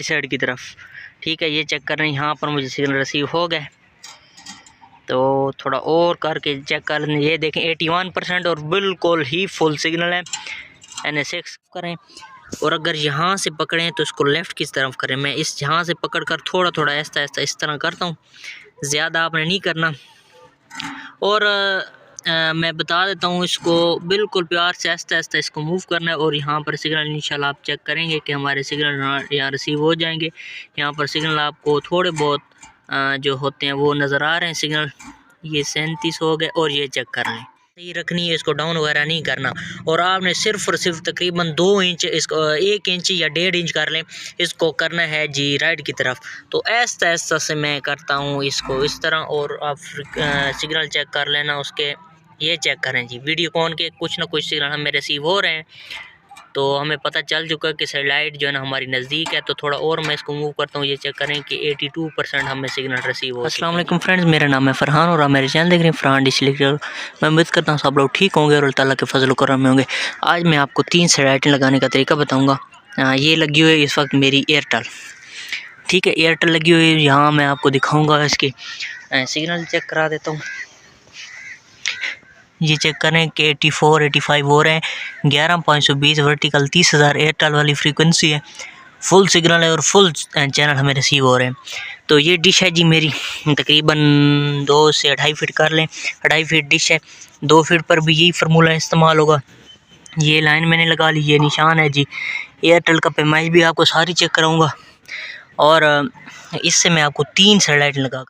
Side की तरफ। ठीक है, ये चेक कर रहे हैं, यहाँ पर मुझे सिग्नल रिसीव हो गए। तो थोड़ा और करके चेक कर लें, ये देखें 81% और बिल्कुल ही फुल सिग्नल है। NS6 करें और अगर यहाँ से पकड़ें तो इसको लेफ़्ट की तरफ करें। मैं इस यहाँ से पकड़ कर थोड़ा थोड़ा ऐसा ऐसा इस तरह करता हूँ, ज़्यादा आपने नहीं करना। और मैं बता देता हूँ, इसको बिल्कुल प्यार से आहिस्ता आहिस्ता इसको मूव करना है। और यहाँ पर सिग्नल इंशाल्लाह आप चेक करेंगे कि हमारे सिग्नल यहाँ रिसीव हो जाएंगे। यहाँ पर सिग्नल आपको थोड़े बहुत जो होते हैं वो नज़र आ रहे हैं सिग्नल। ये 37 हो गए और ये चेक कर लें, सही रखनी है, इसको डाउन वगैरह नहीं करना। और आपने सिर्फ और सिर्फ तकरीबन 2 इंच इसको 1 इंच या 1.5 इंच कर लें, इसको करना है जी राइट की तरफ। तो ऐसा ऐसा से मैं करता हूँ इसको इस तरह। और आप सिग्नल चेक कर लेना उसके, ये चेक करें जी वीडियो कॉन के कुछ ना कुछ सिग्नल हमें रिसीव हो रहे हैं। तो हमें पता चल चुका है कि सैटेलाइट जो है ना हमारी नज़दीक है। तो थोड़ा और मैं इसको मूव करता हूँ, ये चेक करें कि 82% हमें सिग्नल रिसीव हो। अस्सलाम वालेकुम फ्रेंड्स, मेरा नाम है फरहान और आप मेरे चैनल देख रहे हैं फरहान डिश लिखकर। मैं उम्मीद करता हूँ सब लोग ठीक होंगे और अल्लाह ताला के फजल करम में होंगे। आज मैं आपको 3 सैटेलाइटें लगाने का तरीका बताऊँगा। ये लगी हुई है इस वक्त मेरी एयरटेल। ठीक है, एयरटेल लगी हुई है। यहाँ मैं आपको दिखाऊँगा इसकी सिग्नल चेक करा देता हूँ। ये चेक करें कि 84 85 हो रहे हैं। 11.520 वर्टिकल 30,000 एयरटेल वाली फ्रीक्वेंसी है। फुल सिग्नल है और फुल चैनल हमें रिसीव हो रहे हैं। तो ये डिश है जी मेरी, तकरीबन 2 से 2.5 फीट कर लें। 2.5 फीट डिश है, 2 फीट पर भी यही फार्मूला इस्तेमाल होगा। ये लाइन मैंने लगा ली, ये निशान है जी एयरटेल का। पैमाइश भी आपको सारी चेक कराऊँगा। और इससे मैं आपको 3 सैटेलाइट लगा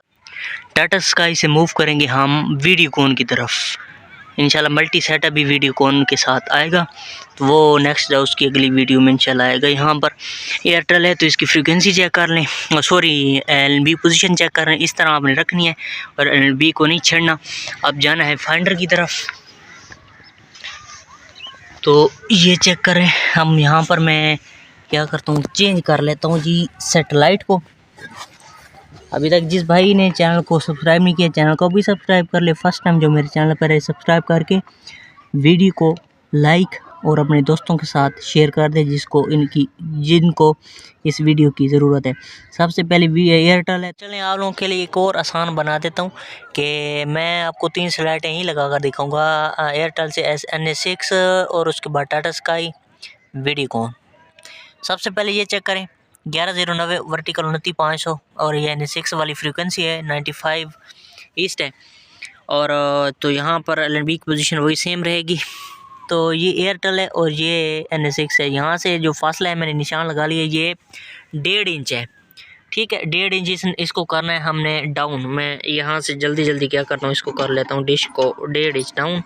टाटा स्काई से मूव करेंगे हम वीडियोकॉन की तरफ। इंशाल्लाह मल्टी सेटअप भी वीडियोकॉन के साथ आएगा, तो वो नेक्स्ट उसकी अगली वीडियो में इंशाल्लाह आएगा। यहाँ पर एयरटेल है तो इसकी फ्रीक्वेंसी चेक कर लें, सॉरी LNB पोजीशन चेक कर लें। इस तरह आपने रखनी है और LNB को नहीं छेड़ना। अब जाना है फाइंडर की तरफ। तो ये चेक करें हम, यहाँ पर मैं क्या करता हूँ, चेंज कर लेता हूँ जी सेटेलाइट को। अभी तक जिस भाई ने चैनल को सब्सक्राइब नहीं किया, चैनल को भी सब्सक्राइब कर ले। फर्स्ट टाइम जो मेरे चैनल पर है, सब्सक्राइब करके वीडियो को लाइक और अपने दोस्तों के साथ शेयर कर दे जिनको इस वीडियो की ज़रूरत है। सबसे पहले एयरटेल है। चलें आप लोगों के लिए एक और आसान बना देता हूँ कि मैं आपको 3 सैटेलाइटें ही लगा कर दिखाऊँगा। एयरटेल से NS6 और उसके बाद टाटा स्काई वीडियोकॉन। सबसे पहले ये चेक करें 1109 वर्टिकल 29,500 और ये NS6 वाली फ्रीक्वेंसी है, 95 ईस्ट है। और तो यहाँ पर LNB की पोजीशन वही सेम रहेगी। तो ये एयरटेल है और ये NS6 है। यहाँ से जो फासला है मैंने निशान लगा लिया, ये 1.5 इंच है। ठीक है, 1.5 इंच इसको करना है हमने डाउन। मैं यहाँ से जल्दी जल्दी क्या करता हूँ, इसको कर लेता हूँ डिश को 1.5 इंच डाउन।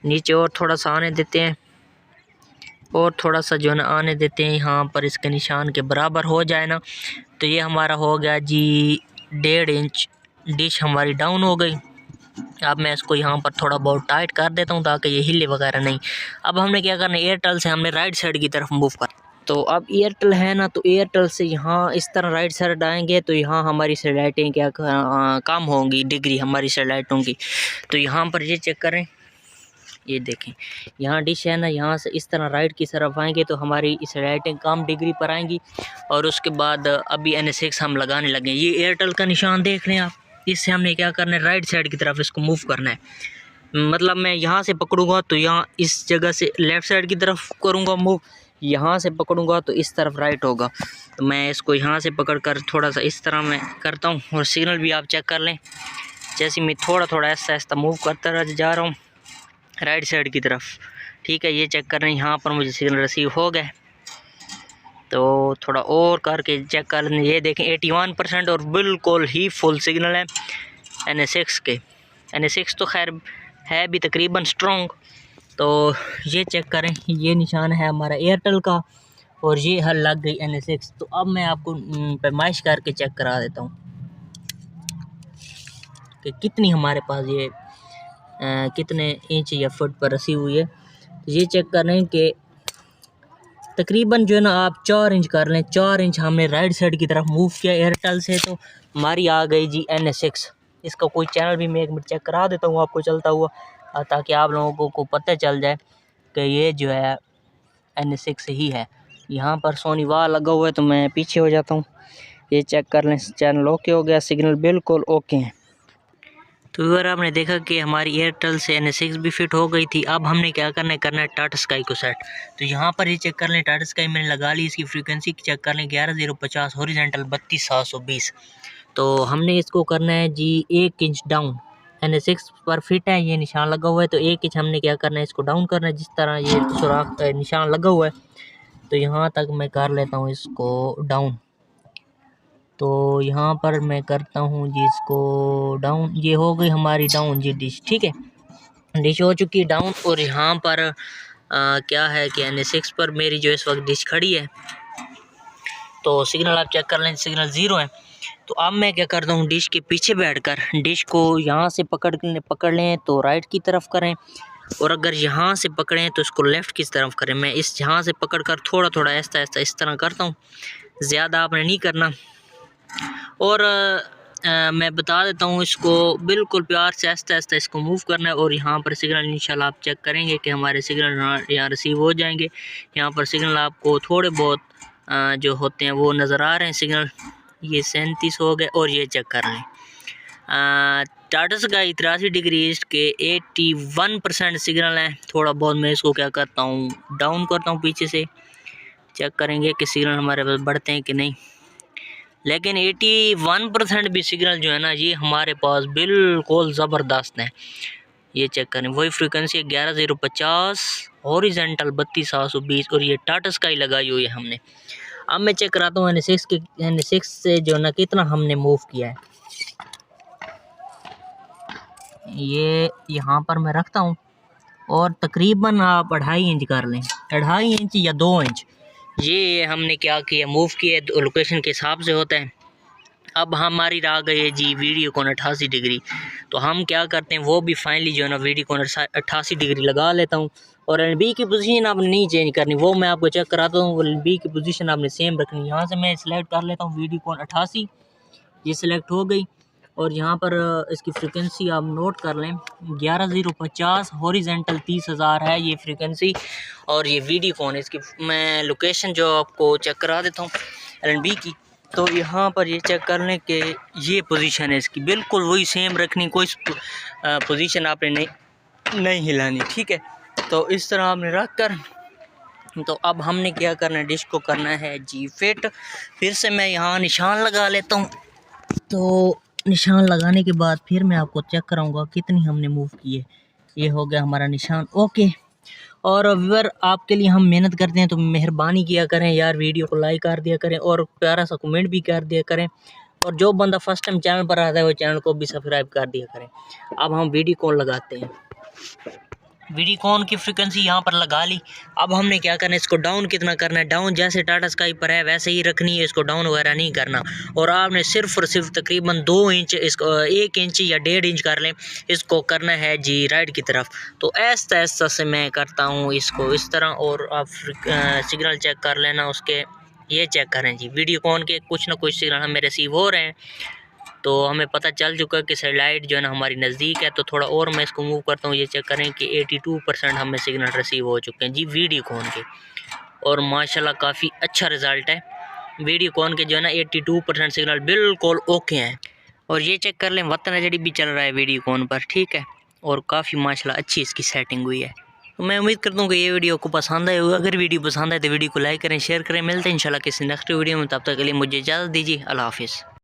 नीचे और थोड़ा सा आने देते हैं और थोड़ा सा जो है ना आने देते हैं, यहाँ पर इसके निशान के बराबर हो जाए ना। तो ये हमारा हो गया जी 1.5 इंच डिश हमारी डाउन हो गई। अब मैं इसको यहाँ पर थोड़ा बहुत टाइट कर देता हूँ ताकि ये हिले वगैरह नहीं। अब हमने क्या करना है, एयरटेल से हमने राइट साइड की तरफ मूव कर। तो अब एयरटेल है ना, तो एयरटेल से यहाँ इस तरह राइट साइड आएंगे तो यहाँ हमारी सैटेलाइटें क्या कम होंगी डिग्री हमारी सैटेलाइटों की। तो यहाँ पर ये चेक करें, ये देखें यहाँ डिश है ना, यहाँ से इस तरह राइट की तरफ आएंगे तो हमारी सैटेलाइटें कम डिग्री पर आएंगी। और उसके बाद अभी NS6 हम लगाने लगे। ये एयरटेल का निशान देख रहे हैं आप, इससे हमने क्या करना है, राइट साइड की तरफ इसको मूव करना है। मतलब मैं यहाँ से पकड़ूंगा तो यहाँ इस जगह से लेफ़्ट साइड की तरफ करूँगा मूव, यहाँ से पकड़ूंगा तो इस तरफ राइट होगा। तो मैं इसको यहाँ से पकड़ कर थोड़ा सा इस तरह मैं करता हूँ। और सिग्नल भी आप चेक कर लें, जैसे मैं थोड़ा थोड़ा ऐसा ऐसा मूव करता जा रहा हूँ राइट साइड की तरफ। ठीक है, ये चेक कर रहे हैं, यहाँ पर मुझे सिग्नल रिसीव हो गए। तो थोड़ा और करके चेक कर लें, ये देखें 81% और बिल्कुल ही फुल सिग्नल है NS6 के। NS6 तो खैर है भी तकरीबन स्ट्रॉन्ग। तो ये चेक करें, ये निशान है हमारा एयरटेल का और ये हल लग गई NS6। तो अब मैं आपको पैमाइश करके चेक करा देता हूँ कि कितनी हमारे पास ये कितने इंच या फुट पर रसी हुई है। तो ये चेक कर रहे हैं कि तकरीबन जो है ना आप 4 इंच कर लें। 4 इंच हमने राइट साइड की तरफ मूव किया एयरटेल से, तो हमारी आ गई जी NS6। इसका कोई चैनल भी मैं एक मिनट चेक करा देता हूँ आपको चलता हुआ, ताकि आप लोगों को पता चल जाए कि ये जो है NS6 ही है। यहाँ पर सोनी वाह लगा हुआ है तो मैं पीछे हो जाता हूँ। ये चेक कर लें, चैनल ओके हो गया, सिग्नल बिल्कुल ओके हैं। तो व्यूअर आपने देखा कि हमारी एयरटेल से NS6 भी फिट हो गई थी। अब हमने क्या करना है टाटा स्काई को सेट। तो यहाँ पर ये चेक कर लें, टाटा स्काई मैंने लगा ली, इसकी फ्रीक्वेंसी चेक कर लें 11050 हॉरिजॉन्टल 32720। तो हमने इसको करना है जी 1 इंच डाउन। NS6 पर फिट है, ये निशान लगा हुआ है तो 1 इंच हमने क्या करना है, इसको डाउन करना है। जिस तरह ये सुराख निशान लगा हुआ है तो यहाँ तक मैं कर लेता हूँ इसको डाउन। तो यहाँ पर मैं करता हूँ जी इसको डाउन। ये हो गई हमारी डाउन जी डिश, ठीक है, डिश हो चुकी है डाउन। और यहाँ पर क्या है कि NS6 पर मेरी जो इस वक्त डिश खड़ी है तो सिग्नल आप चेक कर लें, सिग्नल 0 है। तो अब मैं क्या करता हूँ, डिश के पीछे बैठकर डिश को यहाँ से पकड़ लें तो राइट की तरफ करें, और अगर यहाँ से पकड़ें तो इसको लेफ़्ट की तरफ करें। मैं इस यहाँ से पकड़कर थोड़ा थोड़ा ऐसा ऐसा इस तरह करता हूँ, ज़्यादा आपने नहीं करना। और मैं बता देता हूँ, इसको बिल्कुल प्यार से आहिस्ता आहिस्ता इसको मूव करना है। और यहाँ पर सिग्नल इंशाल्लाह आप चेक करेंगे कि हमारे सिग्नल यहाँ रिसीव हो जाएंगे। यहाँ पर सिग्नल आपको थोड़े बहुत जो होते हैं वो नज़र आ रहे हैं सिग्नल। ये 37 हो गए। और ये चेक कर लें, टाटा स्काई 83 डिग्री ईस्ट के 81% सिग्नल हैं। थोड़ा बहुत मैं इसको क्या करता हूँ, डाउन करता हूँ पीछे से, चेक करेंगे कि सिग्नल हमारे पास बढ़ते हैं कि नहीं। लेकिन 81% भी सिग्नल जो है ना, ये हमारे पास बिल्कुल ज़बरदस्त है। ये चेक करें, वही फ्रीक्वेंसी 11050 हॉरिजॉन्टल 32720, और ये टाटा स्काई लगाई हुई है हमने। अब मैं चेक कराता हूँ NS6 से जो ना कितना हमने मूव किया है। ये यहाँ पर मैं रखता हूँ और तकरीबन आप 2.5 इंच कर लें, 2.5 इंच या 2 इंच। ये हमने क्या किया, मूव किया, लोकेशन के हिसाब से होता है। अब हमारी रह गई है जी वीडियो कॉन 88 डिग्री। तो हम क्या करते हैं, वो भी फाइनली जो है ना वीडियो कॉन 88 डिग्री लगा लेता हूँ। और LB की पोजीशन आपने नहीं चेंज करनी, वो मैं आपको चेक कराता हूँ। LB की पोजीशन आपने सेम रखनी। यहाँ से मैं सिलेक्ट कर लेता हूँ वीडियो कॉन 88, ये सिलेक्ट हो गई। और यहाँ पर इसकी फ्रीक्वेंसी आप नोट कर लें, 11050 हॉरिजॉन्टल 30,000 है ये फ्रीक्वेंसी। और ये वीडियो कॉन, इसकी मैं लोकेशन जो आपको चेक करा देता हूँ LB की। तो यहाँ पर ये चेक कर लें कि ये पोजीशन है इसकी, बिल्कुल वही सेम रखनी, कोई पोजीशन आपने नहीं हिलानी, ठीक है। तो इस तरह आपने रख कर, तो अब हमने क्या करना है, डिश को करना है जी फिट। फिर से मैं यहाँ निशान लगा लेता हूँ। तो निशान लगाने के बाद फिर मैं आपको चेक कराऊंगा कितनी हमने मूव की है। ये हो गया हमारा निशान, ओके। और व्यूअर आपके लिए हम मेहनत करते हैं तो मेहरबानी किया करें यार, वीडियो को लाइक कर दिया करें और प्यारा सा कमेंट भी कर दिया करें। और जो बंदा फर्स्ट टाइम चैनल पर आता है वो चैनल को भी सब्सक्राइब कर दिया करें। अब हम वीडियो कॉल लगाते हैं। वीडियो कॉन की फ्रीक्वेंसी यहाँ पर लगा ली। अब हमने क्या करना है, इसको डाउन कितना करना है, डाउन जैसे टाटा स्काई पर है वैसे ही रखनी है, इसको डाउन वगैरह नहीं करना। और आपने सिर्फ और सिर्फ तकरीबन 2 इंच, इसको 1 इंच या 1.5 इंच कर लें, इसको करना है जी राइट की तरफ। तो ऐसा ऐसा से मैं करता हूँ इसको इस तरह। और आप सिग्नल चेक कर लेना उसके, ये चेक करें जी वीडियो कॉन के कुछ ना कुछ सिग्नल हमें रिसीव हो रहे हैं। तो हमें पता चल चुका है कि सैटेलाइट जो है ना हमारी नज़दीक है। तो थोड़ा और मैं इसको मूव करता हूँ, ये चेक करें कि 82% हमें सिग्नल रिसीव हो चुके हैं जी वीडियो कॉन के। और माशाल्लाह काफ़ी अच्छा रिज़ल्ट है वीडियो कॉन के, जो है ना 82% सिग्नल बिल्कुल ओके हैं। और ये चेक कर लें, वतन एचडी भी चल रहा है वीडियो कॉन पर, ठीक है। और काफ़ी माशाल्लाह अच्छी इसकी सेटिंग हुई है। तो मैं उम्मीद करता हूँ कि ये वीडियो को पसंद आए होगा। अगर वीडियो पसंद आए तो वीडियो को लाइक करें, शेयर करें। मिलते हैं इंशाल्लाह किसी नेक्स्ट वीडियो में, तब तक के लिए मुझे इजाज़त दीजिए। अल्लाह हाफिज़।